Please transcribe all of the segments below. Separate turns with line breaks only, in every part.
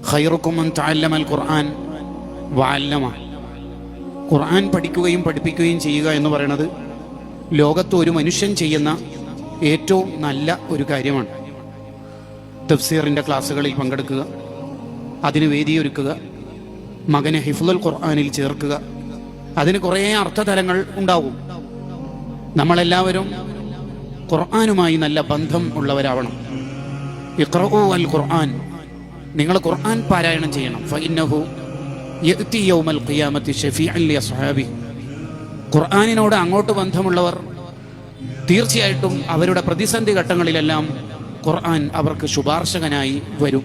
ഖൈറുക്കും മൻ തഅല്ലമൽ ഖുർആൻ വഅല്ലമ. ഖുർആൻ പഠിക്കുകയും പഠിപ്പിക്കുകയും ചെയ്യുക എന്ന് പറയുന്നത് ലോകത്ത് ഒരു മനുഷ്യൻ ചെയ്യുന്ന ഏറ്റവും നല്ല ഒരു കാര്യമാണ്. തഫ്സീറിൻ്റെ ക്ലാസ്സുകളിൽ പങ്കെടുക്കുക, അതിന് വേദിയൊരുക്കുക, മകനെ ഹിഫ്ളുൽ ഖുർആനിൽ ചേർക്കുക, അതിന് കുറേ അർത്ഥതലങ്ങൾ ഉണ്ടാവും. നമ്മളെല്ലാവരും ഖുർആനുമായി നല്ല ബന്ധം ഉള്ളവരാവണം. ഇഖ്റഊ അൽ ഖുർആൻ, നിങ്ങൾ ഖുർആൻ പാരായണം ചെയ്യണം. ഫഇന്നഹു യഅതി യൗമൽ ഖിയാമത്തി ശഫീഅൻ ലി അസ്ഹാബി. ഖുർആനിനോട് അങ്ങോട്ട് ബന്ധമുള്ളവർ തീർച്ചയായിട്ടും അവരുടെ പ്രതിസന്ധി ഘട്ടങ്ങളിലെല്ലാം ഖുർആൻ അവർക്ക് ശുപാർശകനായി വരും.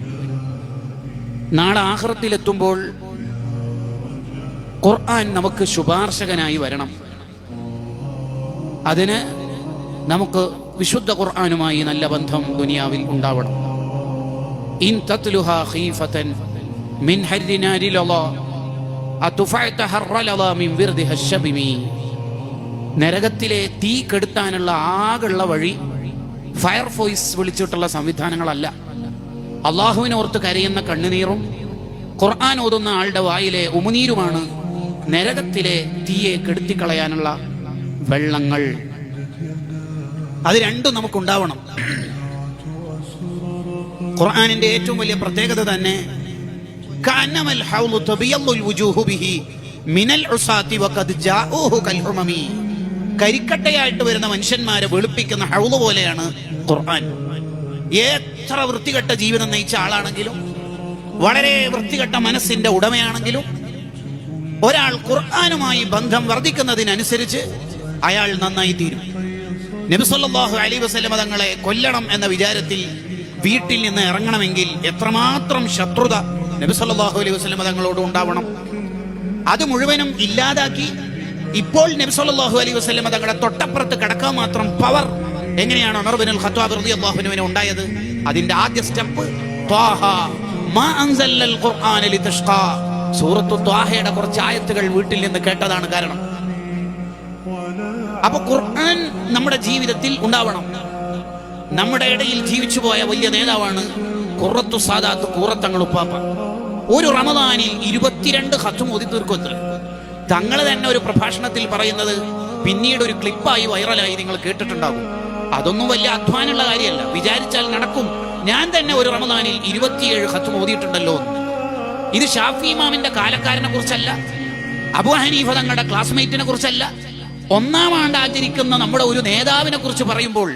നാളെ ആഖിറത്തിലെത്തുമ്പോൾ ഖുർആൻ നമുക്ക് ശുപാർശകനായി വരണം. അതിന് നമുക്ക് വിശുദ്ധ ഖുർആനുമായി നല്ല ബന്ധം ദുനിയാവിൽ ഉണ്ടാവണം. ഇൻ തത്ലുഹാ ഖീഫതൻ മിൻ ഹർരി നാരി ലളാ അതുഫഅത ഹർറലളാ മിൻ വിർദിഹ ശബിമി. നരകത്തിലെ തീ കെടുത്താനുള്ള ആകെയുള്ള വഴി ഫയർഫോഴ്സ് വിളിച്ചിട്ടുള്ള സംവിധാനങ്ങളല്ല. അള്ളാഹുവിനെ ഓർത്ത് കരയുന്ന കണ്ണുനീറും ഖുർആൻ ഓതുന്ന ആളുടെ വായിലെ ഉമിനീരുമാണ് നരകത്തിലെ തീയെ കെടുത്തിക്കളയാനുള്ള വെള്ളങ്ങൾ. അത് രണ്ടും നമുക്കുണ്ടാവണം. ഖുർആനിന്റെ ഏറ്റവും വലിയ പ്രത്യേകത തന്നെ കഅന്നമൽ ഹൗളു തബിയദ്ദുൽ വുജൂഹു ബിഹി മിനൽ ഉസാതി വഖദ് ജാഊഹു കൽ ഹുമമി. കരിക്കട്ടയായിട്ട് വരുന്ന മനുഷ്യന്മാരെ വെളുപ്പിക്കുന്ന ഹൗള് പോലെയാണ് ഖുർആൻ. എത്ര വൃത്തികെട്ട ജീവിതം നയിച്ച ആളാണെങ്കിലും, വളരെ വൃത്തികെട്ട മനസ്സിന്റെ ഉടമയാണെങ്കിലും, ഒരാൾ ഖുർആനുമായി ബന്ധം വർദ്ധിക്കുന്നതിനനുസരിച്ച് അയാൾ നന്നായി തീരും. നബി സല്ലല്ലാഹു അലൈഹി വസല്ലം തങ്ങളെ കൊല്ലണം എന്ന വിചാരത്തിൽ വീട്ടിൽ നിന്ന് ഇറങ്ങണമെങ്കിൽ എത്രമാത്രം ശത്രുത നബി സല്ലല്ലാഹു അലൈഹി വസല്ലം തങ്ങളോട് ഉണ്ടാവണം. അത് മുഴുവനും ഇല്ലാതാക്കി ഇപ്പോൾ നബി സല്ലല്ലാഹു അലൈഹി വസല്ലം തങ്ങളുടെ തൊട്ടപ്പുറത്ത് കിടക്കാൻ മാത്രം പവർ എങ്ങനെയാണ് ഉമർ ഇബ്നുൽ ഖത്താബ് റളിയല്ലാഹു അൻഹുവിന് ഉണ്ടായത്? അതിന്റെ ആദ്യ സ്റ്റെപ്പ് ത്വാഹ മാ അൻസലൽ ഖുർആന ലിതഷ്ഖാ. സൂറത്തു ത്വാഹയുടെ കുറച്ച് ആയത്തുകൾ വീട്ടിൽ നിന്ന് കേട്ടതാണ് കാരണം. അപ്പൊ ഖുർആൻ നമ്മുടെ ജീവിതത്തിൽ ഉണ്ടാവണം. നമ്മുടെ ഇടയിൽ ജീവിച്ചു പോയ വലിയ നേതാവാണ് ഖുറത്തു സാദാത്ത് കൂറത്തങ്ങൾ ഉപ്പാപ്പ. ഒരു റമദാനിൽ 22 ഖത്ം ഓതി തീർക്കും. തങ്ങൾ തന്നെ ഒരു പ്രഭാഷണത്തിൽ പറയുന്നത് പിന്നീട് ഒരു ക്ലിപ്പായി വൈറലായി നിങ്ങൾ കേട്ടിട്ടുണ്ടാകും. അതൊന്നും വലിയ അധ്വാനമുള്ള കാര്യമല്ല, വിചാരിച്ചാൽ നടക്കും. ഞാൻ തന്നെ ഒരു റമദാനിൽ 27 ഖത്ം ഓതിയിട്ടുണ്ടല്ലോ. ഇത് ഷാഫി ഇമാമിന്റെ കാലക്കാരനെ കുറിച്ചല്ല, അബൂ ഹനീഫ തങ്ങളുടെ ക്ലാസ്മേറ്റിനെ കുറിച്ചല്ല, ഒന്നാം ആണ്ട് ആചരിക്കുന്ന നമ്മുടെ ഒരു നേതാവിനെ കുറിച്ച് പറയുമ്പോൾ